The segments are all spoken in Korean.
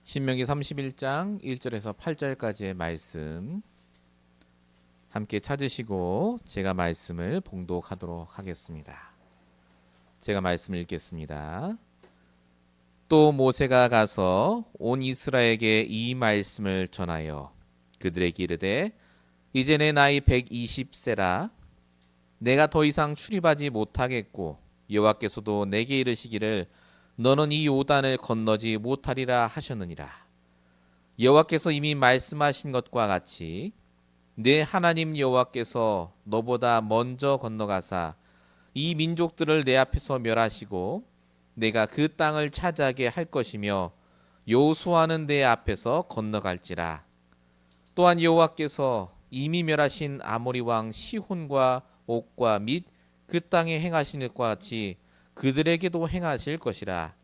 신명기 31장 1절에서 8절까지의 말씀 함께 찾으시고 제가 말씀을 봉독하도록 하겠습니다. 제가 말씀을 읽겠습니다. 또 모세가 가서 온 이스라엘에게 이 말씀을 전하여 그들에게 이르되 이제 내 나이 120세라 내가 더 이상 출입하지 못하겠고 여호와께서도 내게 이르시기를 너는 이 요단을 건너지 못하리라 하셨느니라. 여호와께서 이미 말씀하신 것과 같이 내 하나님 여호와께서 너보다 먼저 건너가사 이 민족들을 내 앞에서 멸하시고 내가 그 땅을 차지하게 할 것이며 여호수아는 내 앞에서 건너갈지라. 또한 여호와께서 이미 멸하신 아모리 왕 시혼과 옥과 및 그 땅에 행하신 것과 같이 그들에게도 행하실 것이라.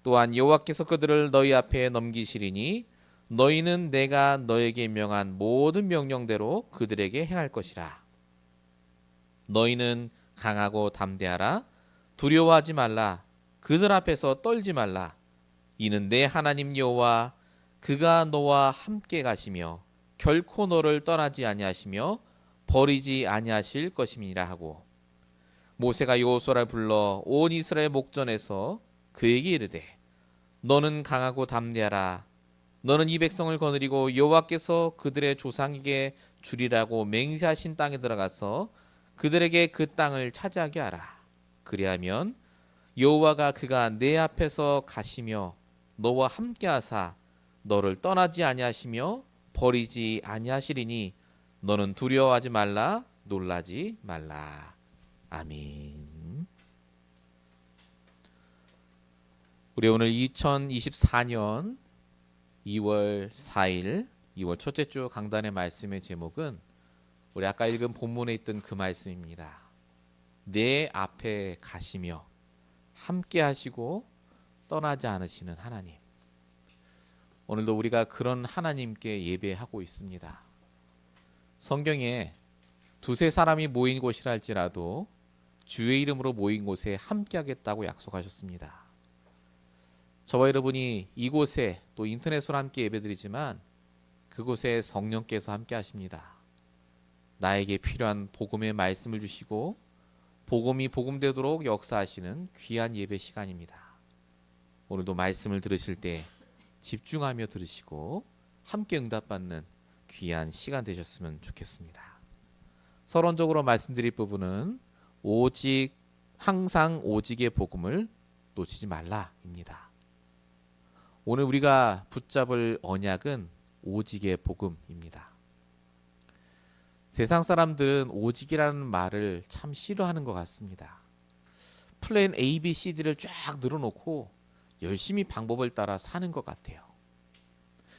또한 여호와께서 그들을 너희 앞에 넘기시리니 너희는 내가 너에게 명한 모든 명령대로 그들에게 행할 것이라. 너희는 강하고 담대하라. 두려워하지 말라. 그들 앞에서 떨지 말라. 이는 내 하나님 여호와 그가 너와 함께 가시며 결코 너를 떠나지 아니하시며 버리지 아니하실 것임이라 하고, 모세가 여호수아를 불러 온 이스라엘 목전에서 그에게 이르되 너는 강하고 담대하라. 너는 이 백성을 거느리고 여호와께서 그들의 조상에게 주리라고 맹세하신 땅에 들어가서 그들에게 그 땅을 차지하게 하라. 그리하면 여호와가 그가 내 앞에서 가시며 너와 함께하사 너를 떠나지 아니하시며 버리지 아니하시리니 너는 두려워하지 말라. 놀라지 말라. 아멘. 우리 오늘 2024년 2월 4일 2월 첫째 주 강단의 말씀의 제목은 우리 아까 읽은 본문에 있던 그 말씀입니다. 내 앞에 가시며 함께 하시고 떠나지 않으시는 하나님. 오늘도 우리가 그런 하나님께 예배하고 있습니다. 성경에 두세 사람이 모인 곳이라 할지라도 주의 이름으로 모인 곳에 함께 하겠다고 약속하셨습니다. 저와 여러분이 이곳에 또 인터넷으로 함께 예배드리지만 그곳에 성령께서 함께 하십니다. 나에게 필요한 복음의 말씀을 주시고 복음이 복음되도록 역사하시는 귀한 예배 시간입니다. 오늘도 말씀을 들으실 때 집중하며 들으시고 함께 응답받는 귀한 시간 되셨으면 좋겠습니다. 서론적으로 말씀드릴 부분은 오직 항상 오직의 복음을 놓치지 말라입니다. 오늘 우리가 붙잡을 언약은 오직의 복음입니다. 세상 사람들은 오직이라는 말을 참 싫어하는 것 같습니다. 플랜 A, B, C, D를 쫙 늘어놓고 열심히 방법을 따라 사는 것 같아요.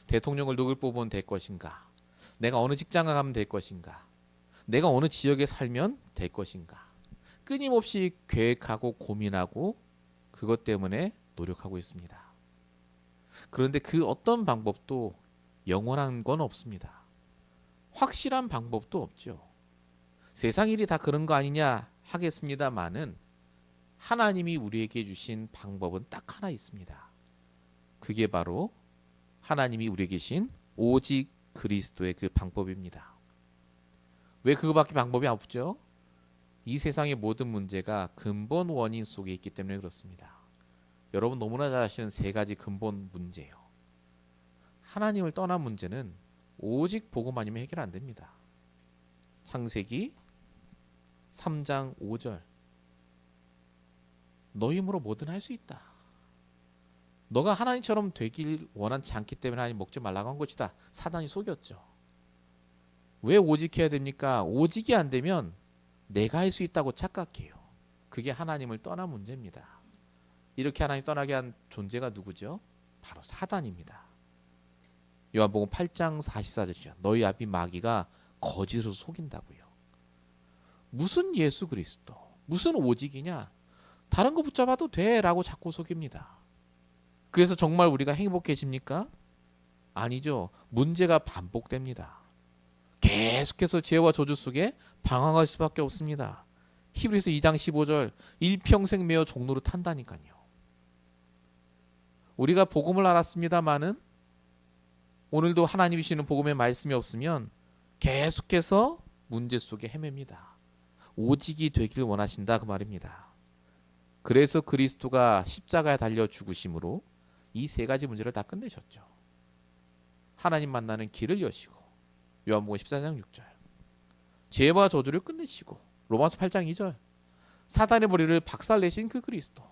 대통령을 누굴 뽑으면 될 것인가? 내가 어느 직장을 가면 될 것인가? 내가 어느 지역에 살면 될 것인가? 끊임없이 계획하고 고민하고 그것 때문에 노력하고 있습니다. 그런데 그 어떤 방법도 영원한 건 없습니다. 확실한 방법도 없죠. 세상 일이 다 그런 거 아니냐 하겠습니다마는 하나님이 우리에게 주신 방법은 딱 하나 있습니다. 그게 바로 하나님이 우리에게 주신 오직 그리스도의 그 방법입니다. 왜 그거밖에 방법이 없죠? 이 세상의 모든 문제가 근본 원인 속에 있기 때문에 그렇습니다. 여러분 너무나 잘 아시는 세 가지 근본 문제예요. 하나님을 떠난 문제는 오직 복음 아니면 해결 안 됩니다. 창세기 3장 5절 너 힘으로 뭐든 할 수 있다. 너가 하나님처럼 되길 원하지 않기 때문에 하나님 먹지 말라고 한 것이다. 사단이 속였죠. 왜 오직해야 됩니까? 오직이 안 되면 내가 할 수 있다고 착각해요. 그게 하나님을 떠난 문제입니다. 이렇게 하나님 떠나게 한 존재가 누구죠? 바로 사단입니다. 요한복음 8장 44절이죠. 너희 앞이 마귀가 거짓으로 속인다고요. 무슨 예수 그리스도, 무슨 오직이냐? 다른 거 붙잡아도 돼 라고 자꾸 속입니다. 그래서 정말 우리가 행복해집니까? 아니죠. 문제가 반복됩니다. 계속해서 죄와 저주 속에 방황할 수밖에 없습니다. 히브리서 2장 15절 일평생 매어 종로를 탄다니까요. 우리가 복음을 알았습니다마는 오늘도 하나님이 주시는 복음의 말씀이 없으면 계속해서 문제 속에 헤맵니다. 오직이 되길 원하신다 그 말입니다. 그래서 그리스도가 십자가에 달려 죽으심으로 이 세 가지 문제를 다 끝내셨죠. 하나님 만나는 길을 여시고, 요한복음 14장 6절, 죄와 저주를 끝내시고, 로마서 8장 2절, 사단의 머리를 박살내신 그 그리스도,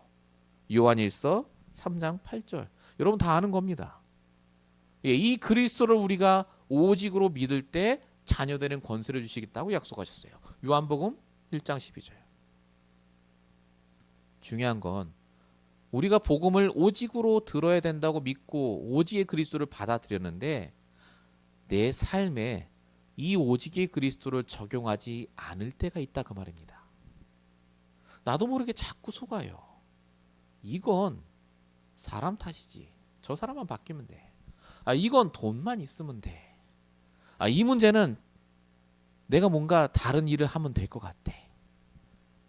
요한일서 3장 8절. 여러분 다 아는 겁니다. 이 그리스도를 우리가 오직으로 믿을 때 자녀되는 권세를 주시겠다고 약속하셨어요. 요한복음 1장 12절. 중요한 건 우리가 복음을 오직으로 들어야 된다고 믿고 오직의 그리스도를 받아들였는데 내 삶에 이 오직의 그리스도를 적용하지 않을 때가 있다 그 말입니다. 나도 모르게 자꾸 속아요. 이건 사람 탓이지. 저 사람만 바뀌면 돼. 이건 돈만 있으면 돼. 이 문제는 내가 뭔가 다른 일을 하면 될 것 같아.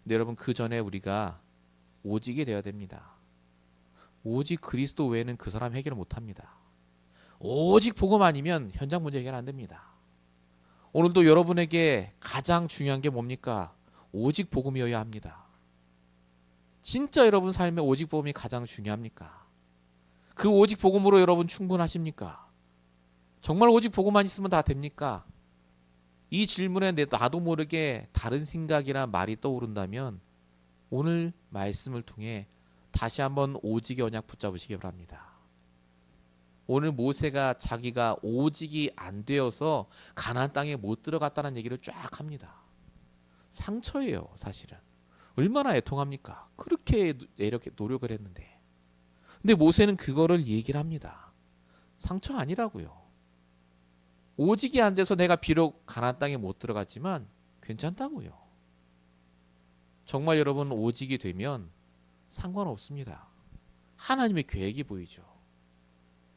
근데 여러분 그 전에 우리가 오직이 되어야 됩니다. 오직 그리스도 외에는 그 사람 해결을 못합니다. 오직 복음 아니면 현장 문제 해결 안 됩니다. 오늘도 여러분에게 가장 중요한 게 뭡니까? 오직 복음이어야 합니다. 진짜 여러분 삶에 오직 복음이 가장 중요합니까? 그 오직 복음으로 여러분 충분하십니까? 정말 오직 복음만 있으면 다 됩니까? 이 질문에 나도 모르게 다른 생각이나 말이 떠오른다면 오늘 말씀을 통해 다시 한번 오직의 언약 붙잡으시기 바랍니다. 오늘 모세가 자기가 오직이 안 되어서 가나안 땅에 못 들어갔다는 얘기를 쫙 합니다. 상처예요, 사실은. 얼마나 애통합니까? 그렇게 이렇게 노력을 했는데. 근데 모세는 그거를 얘기를 합니다. 상처 아니라고요. 오직이 안 돼서 내가 비록 가나안 땅에 못 들어갔지만 괜찮다고요. 정말 여러분 오직이 되면 상관없습니다. 하나님의 계획이 보이죠.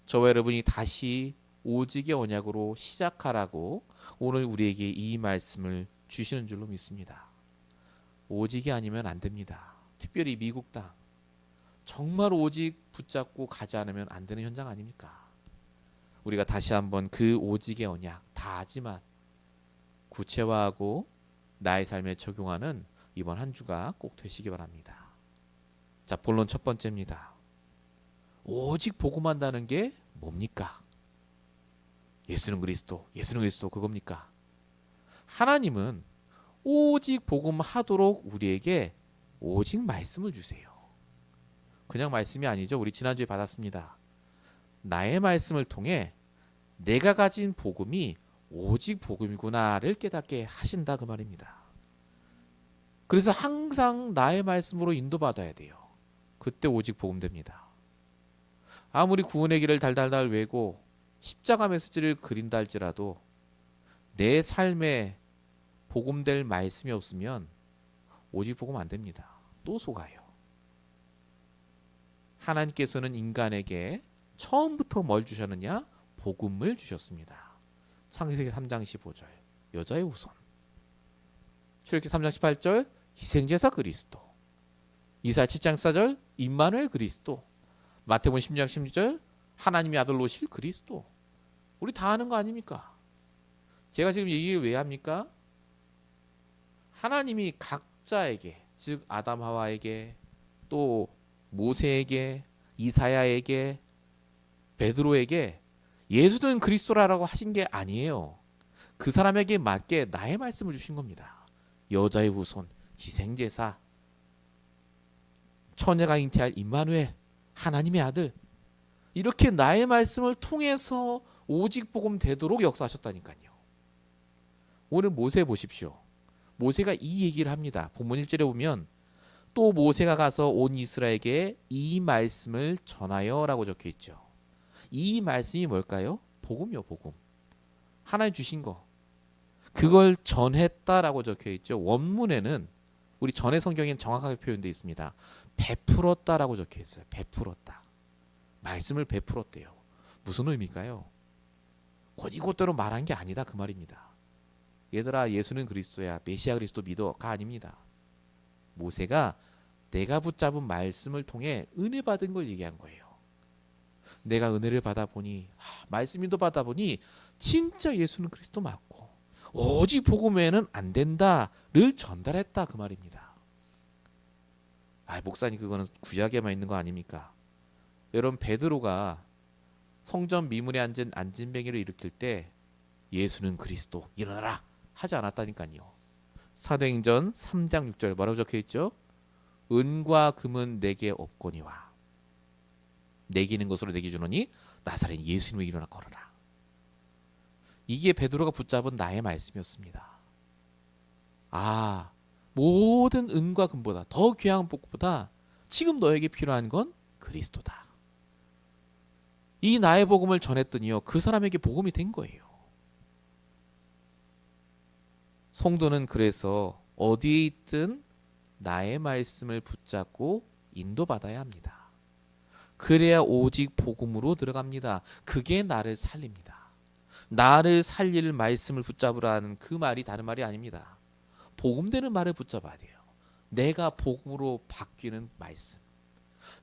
저와 여러분이 다시 오직의 언약으로 시작하라고 오늘 우리에게 이 말씀을 주시는 줄로 믿습니다. 오직이 아니면 안 됩니다. 특별히 미국 땅. 정말 오직 붙잡고 가지 않으면 안 되는 현장 아닙니까? 우리가 다시 한번 그 오직의 언약 다 하지만 구체화하고 나의 삶에 적용하는 이번 한 주가 꼭 되시기 바랍니다. 자, 본론 첫 번째입니다. 오직 복음한다는 게 뭡니까? 예수는 그리스도, 예수는 그리스도 그겁니까? 하나님은 오직 복음하도록 우리에게 오직 말씀을 주세요. 그냥 말씀이 아니죠. 우리 지난주에 받았습니다. 나의 말씀을 통해 내가 가진 복음이 오직 복음이구나를 깨닫게 하신다 그 말입니다. 그래서 항상 나의 말씀으로 인도받아야 돼요. 그때 오직 복음 됩니다. 아무리 구원의 길을 달달달 외고 십자가 메시지를 그린다 할지라도 내 삶에 복음될 말씀이 없으면 오직 복음 안 됩니다. 또 속아요. 하나님께서는 인간에게 처음부터 뭘 주셨느냐? 복음을 주셨습니다. 창세기 3장 15절 여자의 후손, 출애굽기 3장 18절 희생제사 그리스도, 이사야 7장 14절 임마누엘 그리스도, 마태복음 10장 16절 하나님의 아들로 오실 그리스도. 우리 다 아는 거 아닙니까? 제가 지금 얘기를 왜 합니까? 하나님이 각자에게, 즉 아담 하와에게, 또 모세에게, 이사야에게, 베드로에게 예수는 그리스도라고 하신 게 아니에요. 그 사람에게 맞게 나의 말씀을 주신 겁니다. 여자의 후손, 희생제사, 처녀가 잉태할 임마누엘, 하나님의 아들. 이렇게 나의 말씀을 통해서 오직 복음 되도록 역사하셨다니까요. 오늘 모세 보십시오. 모세가 이 얘기를 합니다. 본문 1절에 보면 또 모세가 가서 온 이스라엘에게 이 말씀을 전하여 라고 적혀 있죠. 이 말씀이 뭘까요? 복음이요, 복음. 하나님 주신 거. 그걸 전했다라고 적혀 있죠. 원문에는 우리 전의 성경에는 정확하게 표현되어 있습니다. 베풀었다라고 적혀 있어요. 베풀었다. 말씀을 베풀었대요. 무슨 의미일까요? 곧이곧대로 말한 게 아니다 그 말입니다. 얘들아 예수는 그리스도야, 메시아 그리스도 믿어가 아닙니다. 모세가 내가 붙잡은 말씀을 통해 은혜 받은 걸 얘기한 거예요. 내가 은혜를 받아보니 말씀 인도 받아보니 진짜 예수는 그리스도 맞고 오직 복음 외에는 안 된다를 전달했다 그 말입니다. 목사님 그거는 구약에만 있는 거 아닙니까? 여러분 베드로가 성전 미문에 앉은 안진뱅이를 일으킬 때 예수는 그리스도 일어나라 하지 않았다니까요. 사도행전 3장 6절 뭐라고 적혀있죠? 은과 금은 내게 없거니와 내게 있는 것으로 내게 주노니 나사렛 예수님을 일어나 걸어라. 이게 베드로가 붙잡은 나의 말씀이었습니다. 모든 은과 금보다 더 귀한 복보다 지금 너에게 필요한 건 그리스도다. 이 나의 복음을 전했더니요 그 사람에게 복음이 된 거예요. 성도는 그래서 어디에 있든 나의 말씀을 붙잡고 인도받아야 합니다. 그래야 오직 복음으로 들어갑니다. 그게 나를 살립니다. 나를 살릴 말씀을 붙잡으라는 그 말이 다른 말이 아닙니다. 복음되는 말을 붙잡아야 돼요. 내가 복음으로 바뀌는 말씀,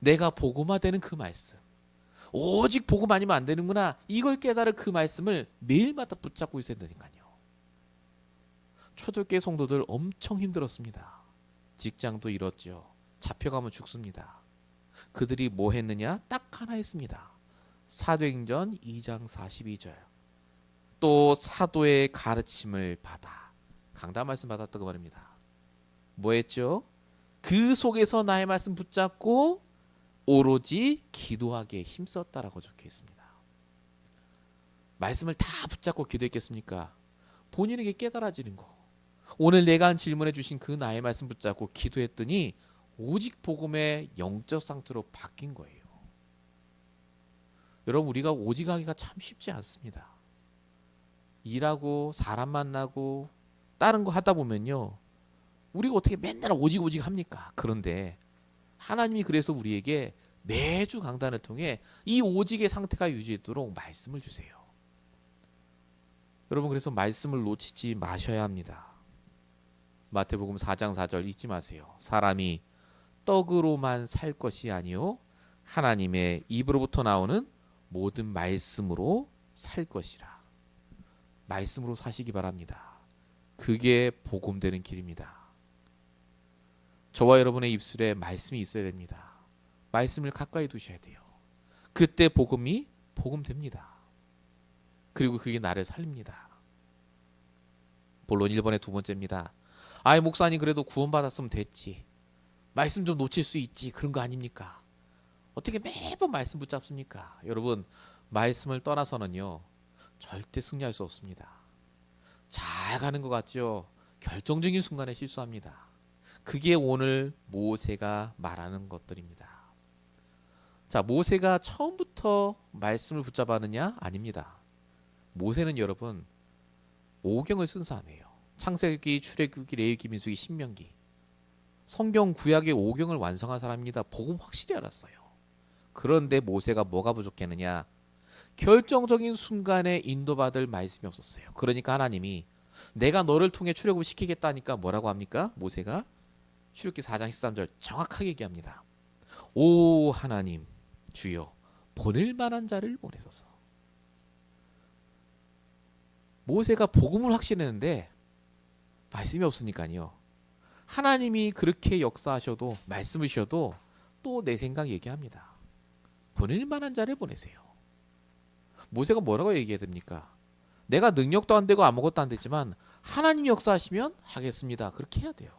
내가 복음화되는 그 말씀, 오직 복음 아니면 안 되는구나 이걸 깨달을 그 말씀을 매일마다 붙잡고 있어야 되니까요. 초대교회 성도들 엄청 힘들었습니다. 직장도 잃었죠. 잡혀가면 죽습니다. 그들이 뭐 했느냐? 딱 하나 했습니다. 사도행전 2장 42절. 또 사도의 가르침을 받아. 강단 말씀 받았다고 말입니다. 뭐 했죠? 그 속에서 나의 말씀 붙잡고 오로지 기도하기에 힘썼다라고 적혀 있습니다. 말씀을 다 붙잡고 기도했겠습니까? 본인에게 깨달아지는 거. 오늘 내가 한 질문해 주신 그 나의 말씀 붙잡고 기도했더니 오직 복음의 영적 상태로 바뀐 거예요. 여러분 우리가 오직 하기가 참 쉽지 않습니다. 일하고 사람 만나고 다른 거 하다 보면요 우리가 어떻게 맨날 오직 합니까? 그런데 하나님이 그래서 우리에게 매주 강단을 통해 이 오직의 상태가 유지되도록 말씀을 주세요. 여러분 그래서 말씀을 놓치지 마셔야 합니다. 마태복음 4장 4절 잊지 마세요. 사람이 떡으로만 살 것이 아니요 하나님의 입으로부터 나오는 모든 말씀으로 살 것이라. 말씀으로 사시기 바랍니다. 그게 복음되는 길입니다. 저와 여러분의 입술에 말씀이 있어야 됩니다. 말씀을 가까이 두셔야 돼요. 그때 복음이 복음됩니다. 그리고 그게 나를 살립니다. 본론 1번의 두 번째입니다. 목사님 그래도 구원받았으면 됐지. 말씀 좀 놓칠 수 있지. 그런 거 아닙니까? 어떻게 매번 말씀 붙잡습니까? 여러분 말씀을 떠나서는요 절대 승리할 수 없습니다. 잘 가는 것 같죠? 결정적인 순간에 실수합니다. 그게 오늘 모세가 말하는 것들입니다. 자, 모세가 처음부터 말씀을 붙잡았느냐? 아닙니다. 모세는 여러분 오경을 쓴 사람이에요. 창세기, 출애굽기, 레위기, 민수기, 신명기. 성경 구약의 오경을 완성한 사람입니다. 복음 확실히 알았어요. 그런데 모세가 뭐가 부족했느냐? 결정적인 순간에 인도받을 말씀이 없었어요. 그러니까 하나님이 내가 너를 통해 출애굽을 시키겠다니까 뭐라고 합니까? 모세가 출애굽기 4장 13절 정확하게 얘기합니다. 오 하나님 주여 보낼 만한 자를 보내소서. 모세가 복음을 확신했는데 말씀이 없으니까요. 하나님이 그렇게 역사하셔도 말씀을 주셔도 또 내 생각 얘기합니다. 보낼 만한 자를 보내세요. 모세가 뭐라고 얘기해야 됩니까? 내가 능력도 안 되고 아무것도 안 되지만 하나님이 역사하시면 하겠습니다. 그렇게 해야 돼요.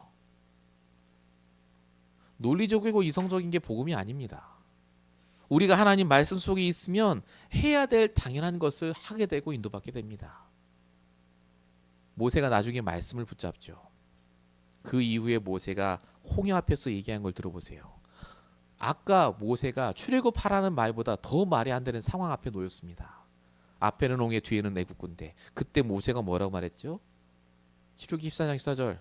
논리적이고 이성적인 게 복음이 아닙니다. 우리가 하나님 말씀 속에 있으면 해야 될 당연한 것을 하게 되고 인도받게 됩니다. 모세가 나중에 말씀을 붙잡죠. 그 이후에 모세가 홍해 앞에서 얘기한 걸 들어보세요. 아까 모세가 출애굽하라는 말보다 더 말이 안 되는 상황 앞에 놓였습니다. 앞에는 홍해, 뒤에는 애국군대. 그때 모세가 뭐라고 말했죠? 출애굽기 14장 14절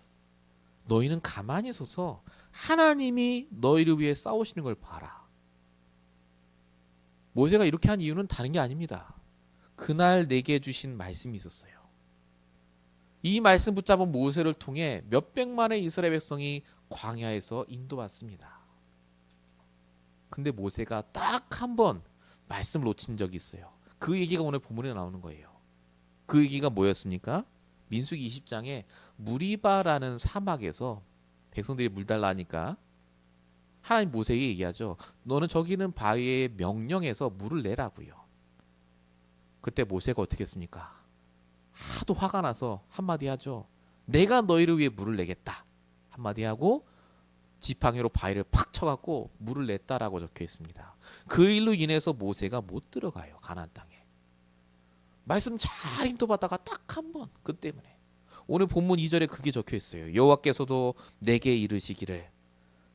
너희는 가만히 서서 하나님이 너희를 위해 싸우시는 걸 봐라. 모세가 이렇게 한 이유는 다른 게 아닙니다. 그날 내게 주신 말씀이 있었어요. 이 말씀 붙잡은 모세를 통해 몇백만의 이스라엘 백성이 광야에서 인도받습니다. 근데 모세가 딱 한 번 말씀을 놓친 적이 있어요. 그 얘기가 오늘 본문에 나오는 거예요. 그 얘기가 뭐였습니까? 민수기 20장에 무리바라는 사막에서 백성들이 물 달라 하니까 하나님 모세에게 얘기하죠. 너는 저기 있는 바위의 명령에서 물을 내라고요. 그때 모세가 어떻게 했습니까? 하도 화가 나서 한마디 하죠. 내가 너희를 위해 물을 내겠다. 한마디 하고 지팡이로 바위를 팍 쳐갖고 물을 냈다라고 적혀 있습니다. 그 일로 인해서 모세가 못 들어가요. 가나안 땅에. 말씀 잘 인도받다가 딱 한 번 그 때문에. 오늘 본문 2절에 그게 적혀 있어요. 여호와께서도 내게 이르시기를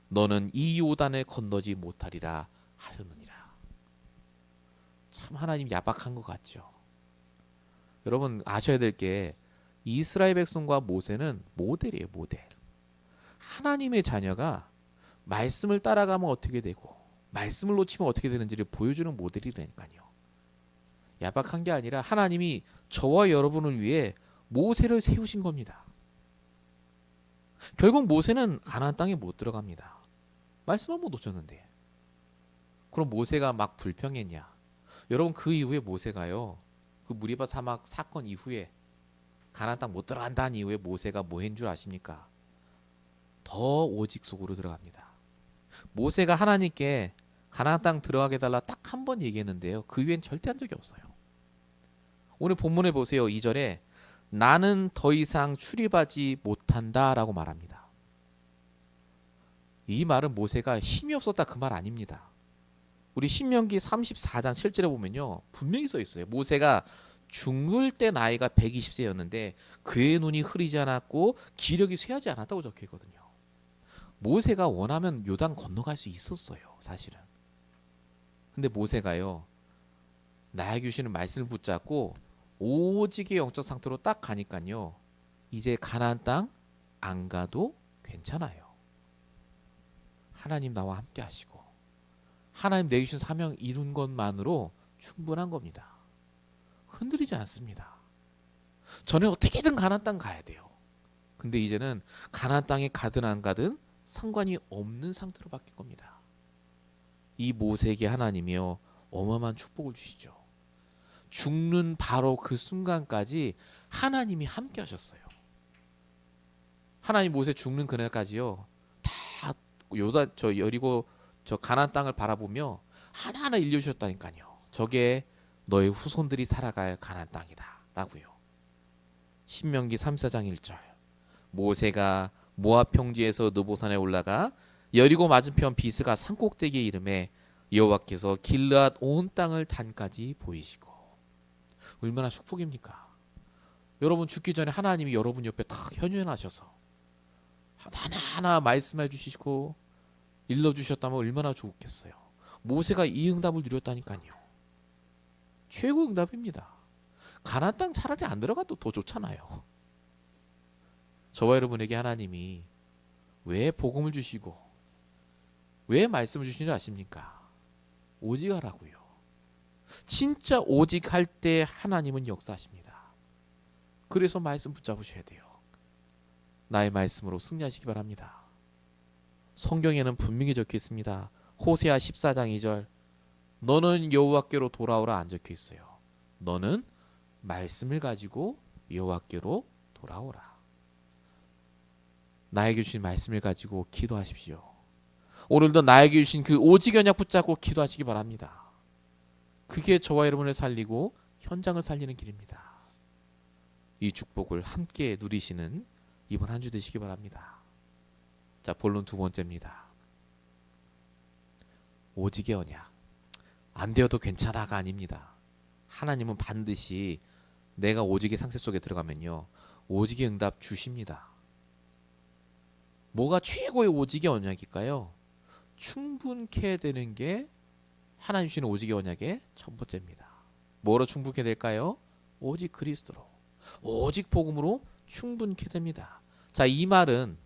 너는 이 요단을 건너지 못하리라 하셨느니라. 참 하나님 야박한 것 같죠. 여러분 아셔야 될 게 이스라엘 백성과 모세는 모델이에요. 모델. 하나님의 자녀가 말씀을 따라가면 어떻게 되고 말씀을 놓치면 어떻게 되는지를 보여주는 모델이라니까요. 야박한 게 아니라 하나님이 저와 여러분을 위해 모세를 세우신 겁니다. 결국 모세는 가나안 땅에 못 들어갑니다. 말씀 한번 놓쳤는데. 그럼 모세가 막 불평했냐? 여러분 그 이후에 모세가요. 그 무리바 사막 사건 이후에 가나안 땅 못 들어간다는 이후에 모세가 뭐 했는 줄 아십니까? 더 오직 속으로 들어갑니다. 모세가 하나님께 가나안 땅 들어가게 달라 딱 한 번 얘기했는데요. 그 이후엔 절대 한 적이 없어요. 오늘 본문에 보세요. 2절에 나는 더 이상 출입하지 못한다라고 말합니다. 이 말은 모세가 힘이 없었다 그 말 아닙니다. 우리 신명기 34장 7절에 보면요. 분명히 써 있어요. 모세가 죽을 때 나이가 120세였는데 그의 눈이 흐리지 않았고 기력이 쇠하지 않았다고 적혀 있거든요. 모세가 원하면 요단 건너갈 수 있었어요. 사실은. 근데 모세가요. 나에게 주시는 말씀을 붙잡고 오직의 영적 상태로 딱 가니까요. 이제 가나안 땅 안 가도 괜찮아요. 하나님 나와 함께 하시고 하나님 내게 주신 사명 이룬 것만으로 충분한 겁니다. 흔들리지 않습니다. 전에 어떻게든 가나안 땅 가야 돼요. 근데 이제는 가나안 땅에 가든 안 가든 상관이 없는 상태로 바뀐 겁니다. 이 모세에게 하나님이요 어마어마한 축복을 주시죠. 죽는 바로 그 순간까지 하나님이 함께 하셨어요. 하나님 모세 죽는 그날까지요. 다 요단 저 여리고 저 가나안 땅을 바라보며 하나하나 일려주셨다니까요. 저게 너의 후손들이 살아갈 가나안 땅이다라고요. 신명기 3,4장 1절. 모세가 모압 평지에서 느보산에 올라가 여리고 맞은편 비스가 산꼭대기에 이름에 여호와께서 길르앗 온 땅을 단까지 보이시고. 얼마나 축복입니까? 여러분 죽기 전에 하나님이 여러분 옆에 딱 현현하셔서 하나하나 말씀해 주시고 일러주셨다면 얼마나 좋겠어요. 모세가 이 응답을 누렸다니까요. 최고 응답입니다. 가나안 땅 차라리 안 들어가도 더 좋잖아요. 저와 여러분에게 하나님이 왜 복음을 주시고 왜 말씀을 주시는지 아십니까? 오직 하라고요. 진짜 오직 할 때 하나님은 역사하십니다. 그래서 말씀 붙잡으셔야 돼요. 나의 말씀으로 승리하시기 바랍니다. 성경에는 분명히 적혀 있습니다. 호세아 14장 2절 너는 여호와께로 돌아오라 안 적혀 있어요. 너는 말씀을 가지고 여호와께로 돌아오라. 나에게 주신 말씀을 가지고 기도하십시오. 오늘도 나에게 주신 그 오직 언약 붙잡고 기도하시기 바랍니다. 그게 저와 여러분을 살리고 현장을 살리는 길입니다. 이 축복을 함께 누리시는 이번 한 주 되시기 바랍니다. 자, 본론 두 번째입니다. 오직의 언약. 안 되어도 괜찮아가 아닙니다. 하나님은 반드시 내가 오직의 상태 속에 들어가면요. 오직의 응답 주십니다. 뭐가 최고의 오직의 언약일까요? 충분케 되는 게 하나님 주시는 오직의 언약의 첫 번째입니다. 뭐로 충분케 될까요? 오직 그리스도로. 오직 복음으로 충분케 됩니다. 자, 이 말은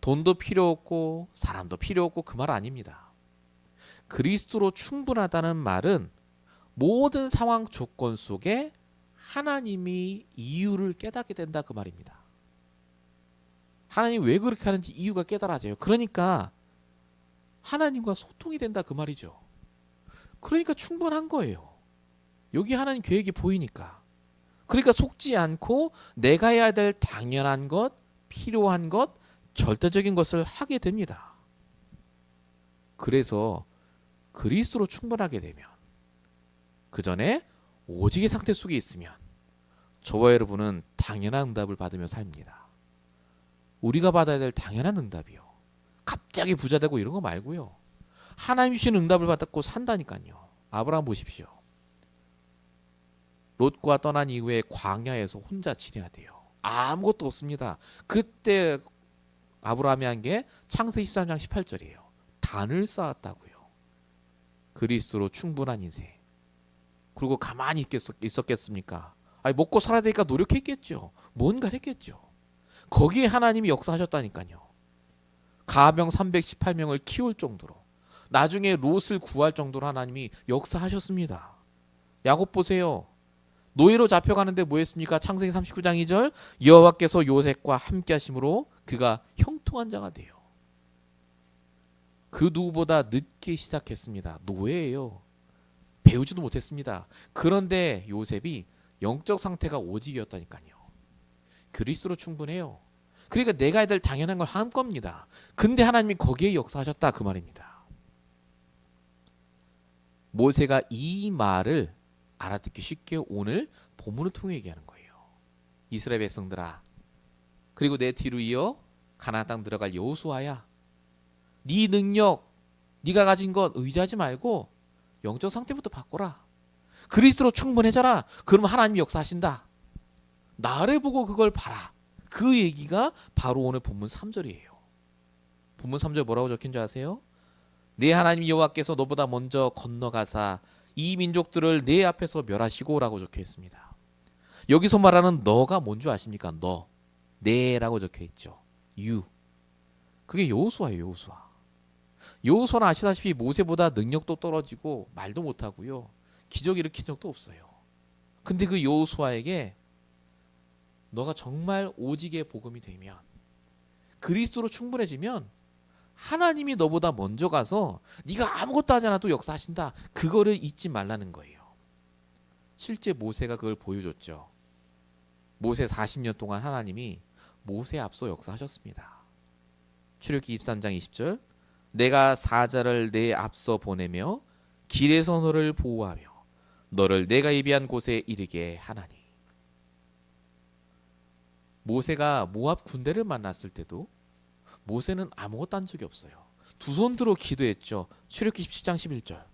돈도 필요 없고 사람도 필요 없고 그 말 아닙니다. 그리스도로 충분하다는 말은 모든 상황 조건 속에 하나님이 이유를 깨닫게 된다 그 말입니다. 하나님 왜 그렇게 하는지 이유가 깨달아져요. 그러니까 하나님과 소통이 된다 그 말이죠. 그러니까 충분한 거예요. 여기 하나님 계획이 보이니까. 그러니까 속지 않고 내가 해야 될 당연한 것, 필요한 것, 절대적인 것을 하게 됩니다. 그래서 그리스도로 충분하게 되면, 그 전에 오직의 상태 속에 있으면 저와 여러분은 당연한 응답을 받으며 삽니다. 우리가 받아야 될 당연한 응답이요. 갑자기 부자 되고 이런 거 말고요. 하나님 주신 응답을 받고 산다니까요. 아브라함 보십시오. 롯과 떠난 이후에 광야에서 혼자 지내야 돼요. 아무것도 없습니다. 그때 아브라함이 한 게 창세기 13장 18절이에요. 단을 쌓았다고요. 그리스도로 충분한 인생. 그리고 가만히 있었겠습니까? 아니, 먹고 살아야 되니까 노력했겠죠. 뭔가 했겠죠. 거기에 하나님이 역사하셨다니까요. 가병 318명을 키울 정도로, 나중에 롯을 구할 정도로 하나님이 역사하셨습니다. 야곱 보세요. 노예로 잡혀가는데 뭐 했습니까? 창세기 39장 2절, 여호와께서 요셉과 함께 하심으로 그가 형통한 자가 돼요. 그 누구보다 늦게 시작했습니다. 노예예요. 배우지도 못했습니다. 그런데 요셉이 영적 상태가 오직이었다니까요. 그리스도로 충분해요. 그러니까 내가 해야 될 당연한 걸 한 겁니다. 근데 하나님이 거기에 역사하셨다, 그 말입니다. 모세가 이 말을 알아듣기 쉽게 오늘 본문을 통해 얘기하는 거예요. 이스라엘 백성들아, 그리고 내 뒤로 이어 가나안 땅 들어갈 여호수아야, 네 능력, 네가 가진 것 의지하지 말고 영적 상태부터 바꿔라. 그리스도로 충분해져라. 그러면 하나님이 역사하신다. 나를 보고 그걸 봐라. 그 얘기가 바로 오늘 본문 3절이에요. 본문 3절 뭐라고 적힌 줄 아세요? 내 하나님 여호와께서 너보다 먼저 건너가사 이 민족들을 내 앞에서 멸하시고 라고 적혀 있습니다. 여기서 말하는 너가 뭔 줄 아십니까? 너, 내라고 적혀 있죠. you. 그게 여호수아예요. 여호수아. 여호수아는 아시다시피 모세보다 능력도 떨어지고 말도 못하고요. 기적 일으킨 적도 없어요. 근데 그 여호수아에게 너가 정말 오직의 복음이 되면, 그리스도로 충분해지면 하나님이 너보다 먼저 가서 네가 아무것도 하지 않아도 역사하신다. 그거를 잊지 말라는 거예요. 실제 모세가 그걸 보여줬죠. 모세 40년 동안 하나님이 모세 앞서 역사하셨습니다. 출애굽기 23장 20절, 내가 사자를 내 앞서 보내며 길에서 너를 보호하며 너를 내가 예비한 곳에 이르게 하나니. 모세가 모압 군대를 만났을 때도 모세는 아무것도 한 적이 없어요. 두 손 들어 기도했죠. 출애굽기 17장 11절.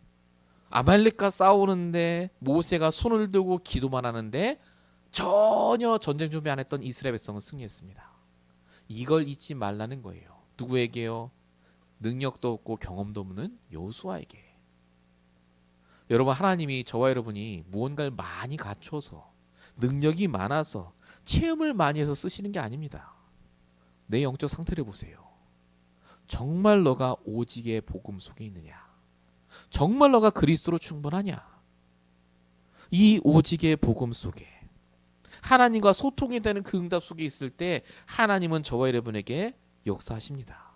아말렉과 싸우는데 모세가 손을 들고 기도만 하는데 전혀 전쟁 준비 안 했던 이스라엘 백성은 승리했습니다. 이걸 잊지 말라는 거예요. 누구에게요? 능력도 없고 경험도 없는 여호수아에게. 여러분, 하나님이 저와 여러분이 무언가를 많이 갖춰서 능력이 많아서 체험을 많이 해서 쓰시는 게 아닙니다. 내 영적 상태를 보세요. 정말 너가 오직의 복음 속에 있느냐? 정말 너가 그리스도로 충분하냐? 이 오직의 복음 속에 하나님과 소통이 되는 그 응답 속에 있을 때 하나님은 저와 여러분에게 역사하십니다.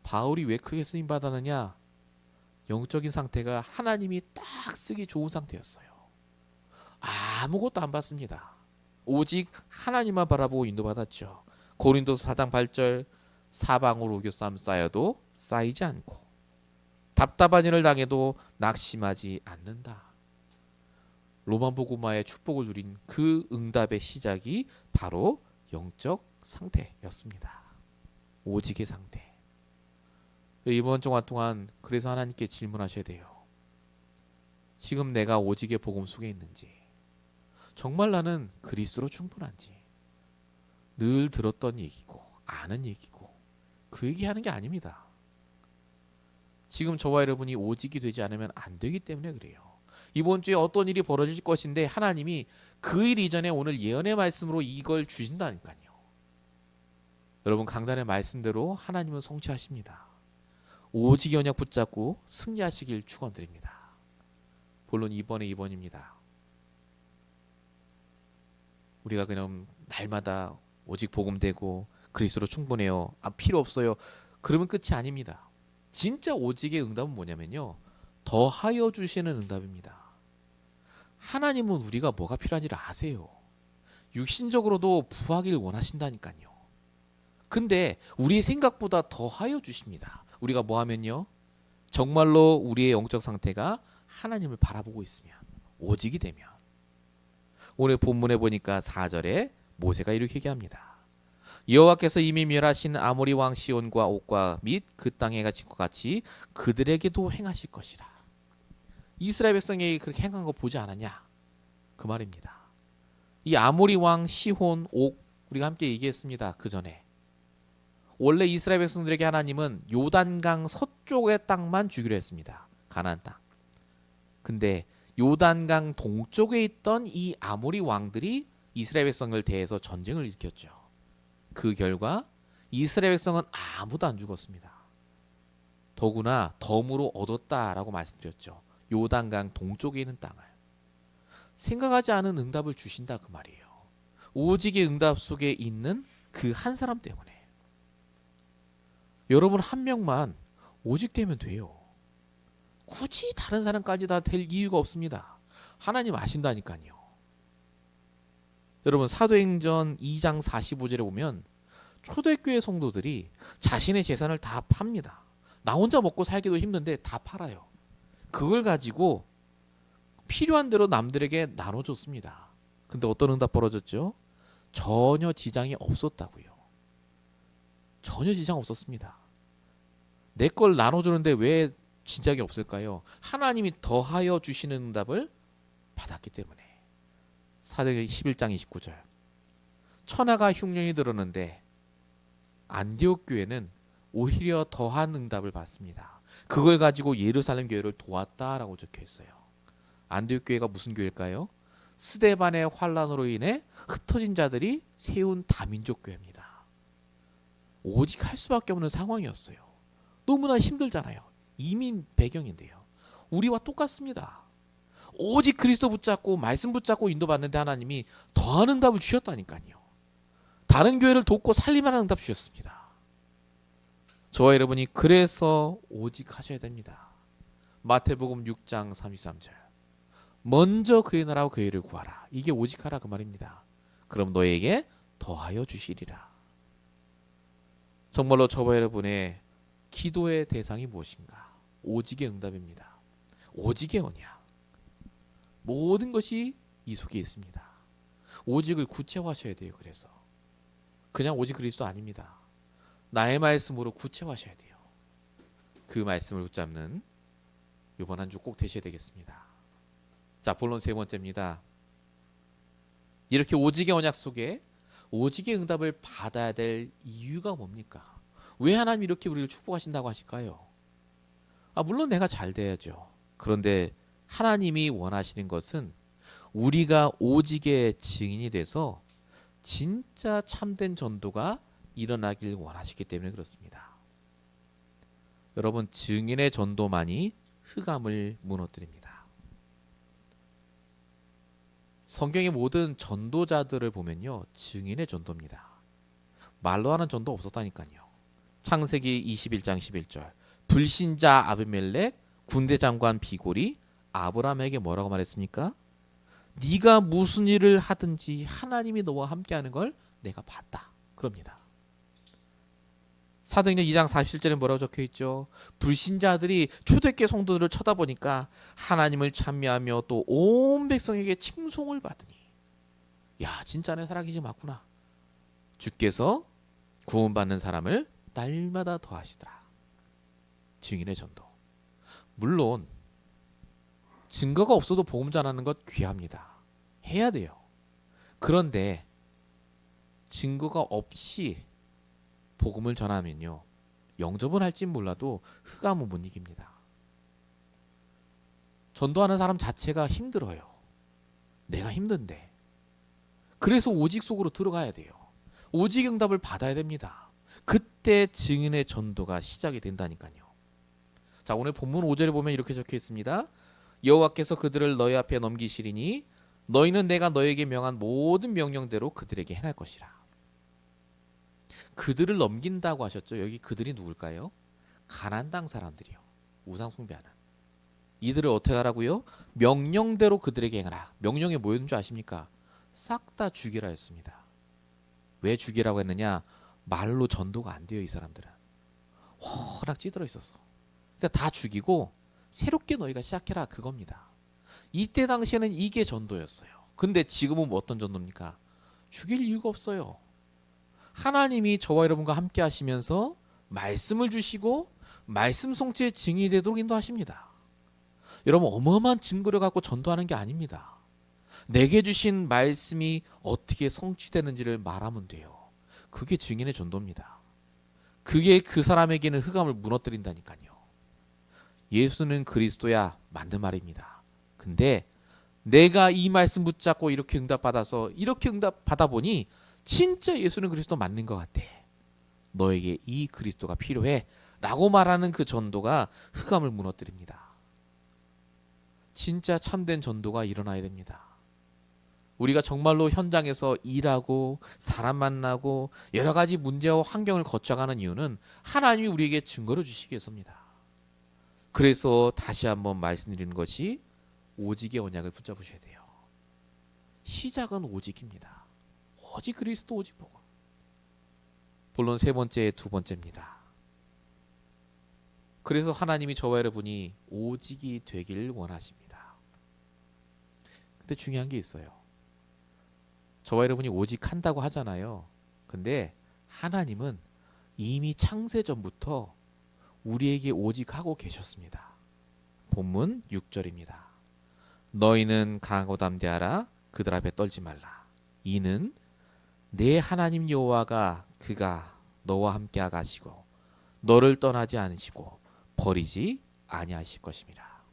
바울이 왜 크게 쓰임 받았느냐? 영적인 상태가 하나님이 딱 쓰기 좋은 상태였어요. 아무것도 안 받습니다. 오직 하나님만 바라보고 인도받았죠. 고린도서 4장 8절, 사방으로 우겨싸움 쌓여도 쌓이지 않고 답답한 일을 당해도 낙심하지 않는다. 로마복음화의 축복을 누린 그 응답의 시작이 바로 영적 상태였습니다. 오직의 상태. 이번 정화 동안 그래서 하나님께 질문하셔야 돼요. 지금 내가 오직의 복음 속에 있는지, 정말 나는 그리스도로 충분한지, 늘 들었던 얘기고 아는 얘기고 그 얘기하는 게 아닙니다. 지금 저와 여러분이 오직이 되지 않으면 안 되기 때문에 그래요. 이번 주에 어떤 일이 벌어질 것인데 하나님이 그 일 이전에 오늘 예언의 말씀으로 이걸 주신다니까요. 여러분, 강단의 말씀대로 하나님은 성취하십니다. 오직 언약 붙잡고 승리하시길 축원드립니다. 본론 2번에 2번입니다. 우리가 그냥 날마다 오직 복음되고 그리스도로 충분해요. 필요 없어요. 그러면 끝이 아닙니다. 진짜 오직의 응답은 뭐냐면요. 더하여 주시는 응답입니다. 하나님은 우리가 뭐가 필요한지를 아세요. 육신적으로도 부하기를 원하신다니까요. 근데 우리의 생각보다 더하여 주십니다. 우리가 뭐 하면요? 정말로 우리의 영적 상태가 하나님을 바라보고 있으면, 오직이 되면. 오늘 본문에 보니까 4절에 모세가 이렇게 얘기합니다. 여호와께서 이미 멸하신 아모리 왕 시온과 옥과 및 그 땅에 갇힌 것 같이 그들에게도 행하실 것이라. 이스라엘 백성에게 그렇게 행한 거 보지 않았냐? 그 말입니다. 이 아모리 왕 시혼, 옥 우리가 함께 얘기했습니다. 그 전에. 원래 이스라엘 백성들에게 하나님은 요단강 서쪽의 땅만 주기로 했습니다. 가나안 땅. 근데 요단강 동쪽에 있던 이 아모리 왕들이 이스라엘 백성을 대해서 전쟁을 일으켰죠. 그 결과 이스라엘 백성은 아무도 안 죽었습니다. 더구나 덤으로 얻었다라고 말씀드렸죠. 요단강 동쪽에 있는 땅을. 생각하지 않은 응답을 주신다 그 말이에요. 오직의 응답 속에 있는 그 한 사람 때문에. 여러분 한 명만 오직되면 돼요. 굳이 다른 사람까지 다 될 이유가 없습니다. 하나님 아신다니까요. 여러분 사도행전 2장 45절에 보면 초대교회 성도들이 자신의 재산을 다 팝니다. 나 혼자 먹고 살기도 힘든데 다 팔아요. 그걸 가지고 필요한 대로 남들에게 나눠줬습니다. 근데 어떤 응답 벌어졌죠? 전혀 지장이 없었다고요. 전혀 지장 없었습니다. 내 걸 나눠주는데 왜 지장이 없을까요? 하나님이 더하여 주시는 응답을 받았기 때문에. 사도행전 11장 29절. 천하가 흉년이 들었는데 안디옥 교회는 오히려 더한 응답을 받습니다. 그걸 가지고 예루살렘 교회를 도왔다라고 적혀 있어요. 안디옥 교회가 무슨 교회일까요? 스데반의 환란으로 인해 흩어진 자들이 세운 다민족 교회입니다. 오직 할 수밖에 없는 상황이었어요. 너무나 힘들잖아요. 이민 배경인데요. 우리와 똑같습니다. 오직 그리스도 붙잡고 말씀 붙잡고 인도받는데 하나님이 더한 응답을 주셨다니까요. 다른 교회를 돕고 살림하는 응답 주셨습니다. 저와 여러분이 그래서 오직 하셔야 됩니다. 마태복음 6장 33절. 먼저 그의 나라와 그의 의를 구하라. 이게 오직하라 그 말입니다. 그럼 너에게 더하여 주시리라. 정말로 저와 여러분의 기도의 대상이 무엇인가? 오직의 응답입니다. 오직의 언약. 모든 것이 이 속에 있습니다. 오직을 구체화하셔야 돼요. 그래서 그냥 오직 그리스도 아닙니다. 나의 말씀으로 구체화하셔야 돼요. 그 말씀을 붙잡는 이번 한 주 꼭 되셔야 되겠습니다. 자, 본론 세 번째입니다. 이렇게 오직의 언약 속에 오직의 응답을 받아야 될 이유가 뭡니까? 왜 하나님이 이렇게 우리를 축복하신다고 하실까요? 물론 내가 잘 돼야죠. 그런데 하나님이 원하시는 것은 우리가 오직의 증인이 돼서 진짜 참된 전도가 일어나길 원하시기 때문에 그렇습니다. 여러분, 증인의 전도만이 흑암을 무너뜨립니다. 성경의 모든 전도자들을 보면요, 증인의 전도입니다. 말로 하는 전도 없었다니까요. 창세기 21장 11절. 불신자 아비멜렉, 군대 장관 비골이 아브라함에게 뭐라고 말했습니까? 네가 무슨 일을 하든지 하나님이 너와 함께하는 걸 내가 봤다. 그럽니다. 사도행전 2장 47절에 뭐라고 적혀있죠? 불신자들이 초대교회 성도들을 쳐다보니까 하나님을 찬미하며 또 온 백성에게 칭송을 받으니, 야, 진짜 내 살아계신 맞구나. 주께서 구원받는 사람을 날마다 더하시더라. 증인의 전도. 물론 증거가 없어도 복음 전하는 것 귀합니다. 해야 돼요. 그런데 증거가 없이 복음을 전하면요, 영접은 할진 몰라도 흑암은 못 이깁니다. 전도하는 사람 자체가 힘들어요. 내가 힘든데. 그래서 오직 속으로 들어가야 돼요. 오직 응답을 받아야 됩니다. 그때 증인의 전도가 시작이 된다니까요. 자, 오늘 본문 5절에 보면 이렇게 적혀 있습니다. 여호와께서 그들을 너희 앞에 넘기시리니 너희는 내가 너에게 명한 모든 명령대로 그들에게 행할 것이라. 그들을 넘긴다고 하셨죠. 여기 그들이 누굴까요? 가나안 땅 사람들이요. 우상 숭배하는. 이들을 어떻게 하라고요? 명령대로 그들에게 행하라. 명령이 뭐였는 줄 아십니까? 싹 다 죽이라 했습니다. 왜 죽이라고 했느냐? 말로 전도가 안 돼요, 이 사람들은. 워낙 찌들어 있었어. 그러니까 다 죽이고 새롭게 너희가 시작해라, 그겁니다. 이때 당시에는 이게 전도였어요. 근데 지금은 뭐 어떤 전도입니까? 죽일 이유가 없어요. 하나님이 저와 여러분과 함께 하시면서 말씀을 주시고 말씀 성취의 증인이 되도록 인도하십니다. 여러분, 어마어마한 증거를 갖고 전도하는 게 아닙니다. 내게 주신 말씀이 어떻게 성취되는지를 말하면 돼요. 그게 증인의 전도입니다. 그게 그 사람에게는 흑암을 무너뜨린다니까요. 예수는 그리스도야, 맞는 말입니다. 근데 내가 이 말씀 붙잡고 이렇게 응답받아서 이렇게 응답받아 보니 진짜 예수는 그리스도 맞는 것 같아. 너에게 이 그리스도가 필요해 라고 말하는 그 전도가 흑암을 무너뜨립니다. 진짜 참된 전도가 일어나야 됩니다. 우리가 정말로 현장에서 일하고 사람 만나고 여러 가지 문제와 환경을 거쳐가는 이유는 하나님이 우리에게 증거를 주시기 위해서입니다. 그래서 다시 한번 말씀드리는 것이 오직의 언약을 붙잡으셔야 돼요. 시작은 오직입니다. 오직 그리스도, 오직 복음. 본론 세 번째, 두 번째입니다. 그래서 하나님이 저와 여러분이 오직이 되길 원하십니다. 근데 중요한 게 있어요. 저와 여러분이 오직한다고 하잖아요. 근데 하나님은 이미 창세 전부터 우리에게 오직하고 계셨습니다. 본문 6절입니다. 너희는 강하고 담대하라. 그들 앞에 떨지 말라. 이는 내 하나님 여호와가 그가 너와 함께 하시고 너를 떠나지 않으시고 버리지 아니하실 것임이라.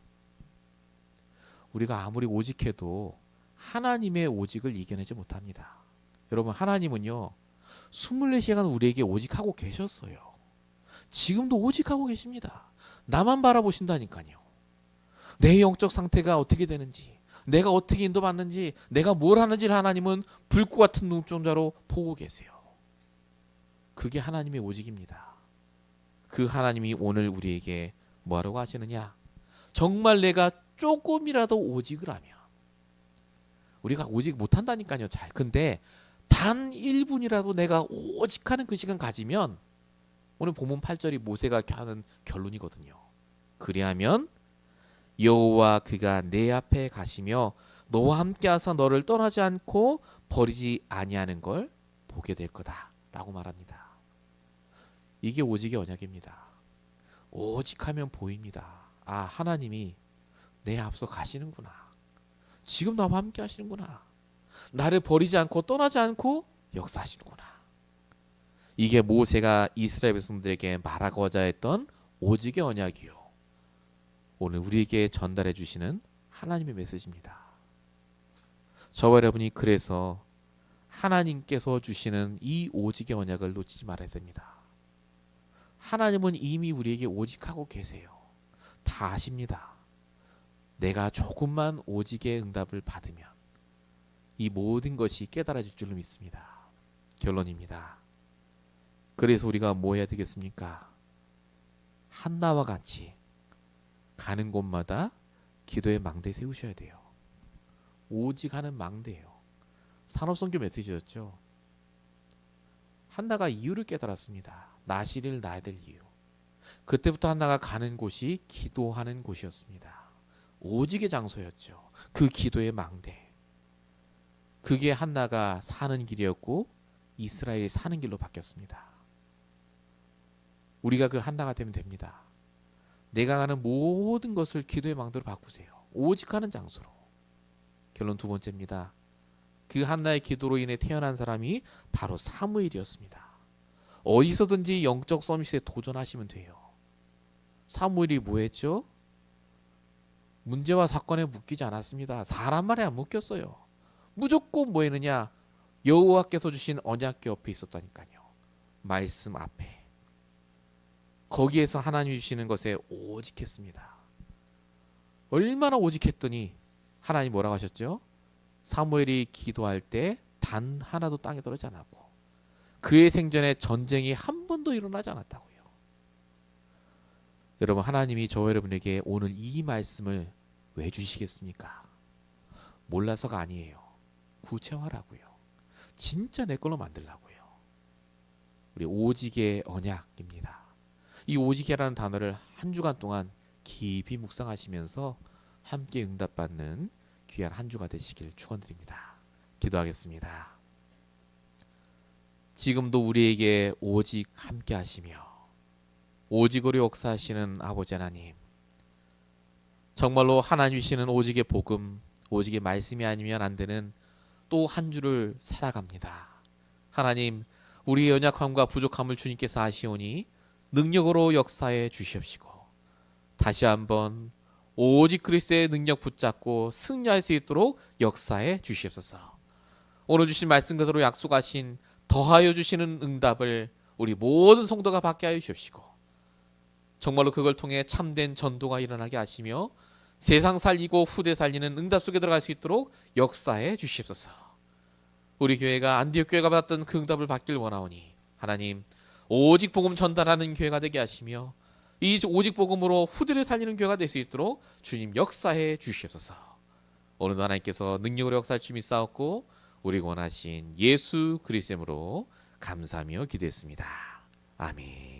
우리가 아무리 오직해도 하나님의 오직을 이겨내지 못합니다. 여러분, 하나님은요 24시간 우리에게 오직하고 계셨어요. 지금도 오직하고 계십니다. 나만 바라보신다니까요. 내 영적 상태가 어떻게 되는지, 내가 어떻게 인도받는지, 내가 뭘 하는지를 하나님은 불꽃 같은 눈동자로 보고 계세요. 그게 하나님의 오직입니다. 그 하나님이 오늘 우리에게 뭐하라고 하시느냐? 정말 내가 조금이라도 오직을 하면, 우리가 오직 못한다니까요. 잘. 근데 단 1분이라도 내가 오직하는 그 시간 가지면, 오늘 본문 8절이 모세가 하는 결론이거든요. 그리하면 여호와 그가 내 앞에 가시며 너와 함께하사 너를 떠나지 않고 버리지 아니하는 걸 보게 될 거다라고 말합니다. 이게 오직의 언약입니다. 오직하면 보입니다. 아, 하나님이 내 앞서 가시는구나. 지금 나와 함께 하시는구나. 나를 버리지 않고 떠나지 않고 역사하시는구나. 이게 모세가 이스라엘 백성들에게 말하고자 했던 오직의 언약이요. 오늘 우리에게 전달해 주시는 하나님의 메시지입니다. 저와 여러분이 그래서 하나님께서 주시는 이 오직의 언약을 놓치지 말아야 됩니다. 하나님은 이미 우리에게 오직하고 계세요. 다 아십니다. 내가 조금만 오직의 응답을 받으면 이 모든 것이 깨달아질 줄로 믿습니다. 결론입니다. 그래서 우리가 뭐 해야 되겠습니까? 한나와 같이 가는 곳마다 기도의 망대 세우셔야 돼요. 오직 하는 망대예요. 산업선교 메시지였죠. 한나가 이유를 깨달았습니다. 나시를 낳아야 될 이유. 그때부터 한나가 가는 곳이 기도하는 곳이었습니다. 오직의 장소였죠. 그 기도의 망대. 그게 한나가 사는 길이었고 이스라엘이 사는 길로 바뀌었습니다. 우리가 그 한나가 되면 됩니다. 내가 가는 모든 것을 기도의 망대로 바꾸세요. 오직하는 장소로. 결론 두 번째입니다. 그 한나의 기도로 인해 태어난 사람이 바로 사무엘이었습니다. 어디서든지 영적 서밋에 도전하시면 돼요. 사무엘이 뭐 했죠? 문제와 사건에 묶이지 않았습니다. 사람 말에 안 묶였어요. 무조건 뭐 했느냐? 여호와께서 주신 언약궤 옆에 있었다니까요. 말씀 앞에. 거기에서 하나님이 주시는 것에 오직했습니다. 얼마나 오직했더니 하나님 뭐라고 하셨죠? 사무엘이 기도할 때 단 하나도 땅에 떨어지지 않았고 그의 생전에 전쟁이 한 번도 일어나지 않았다고요. 여러분, 하나님이 저와 여러분에게 오늘 이 말씀을 왜 주시겠습니까? 몰라서가 아니에요. 구체화라고요. 진짜 내 걸로 만들라고요. 우리 오직의 언약입니다. 이 오직이라는 단어를 한 주간 동안 깊이 묵상하시면서 함께 응답받는 귀한 한 주가 되시길 축원드립니다. 기도하겠습니다. 지금도 우리에게 오직 함께 하시며 오직으로 역사하시는 아버지 하나님, 정말로 하나님이시는 오직의 복음, 오직의 말씀이 아니면 안 되는 또 한 주를 살아갑니다. 하나님, 우리의 연약함과 부족함을 주님께서 아시오니 능력으로 역사해 주시옵시고 다시 한번 오직 그리스도의 능력 붙잡고 승리할 수 있도록 역사해 주시옵소서. 오늘 주신 말씀 그대로 약속하신 더하여 주시는 응답을 우리 모든 성도가 받게 하여 주시옵시고 정말로 그걸 통해 참된 전도가 일어나게 하시며 세상 살리고 후대 살리는 응답 속에 들어갈 수 있도록 역사해 주시옵소서. 우리 교회가 안디옥 교회가 받았던 그 응답을 받길 원하오니 하나님, 오직 복음 전달하는 교회가 되게 하시며 이 오직 복음으로 후대를 살리는 교회가 될 수 있도록 주님 역사해 주시옵소서. 오늘도 하나님께서 능력으로 역사할 줄 믿사옵고 우리 원하신 예수 그리스도로 감사하며 기도했습니다. 아멘.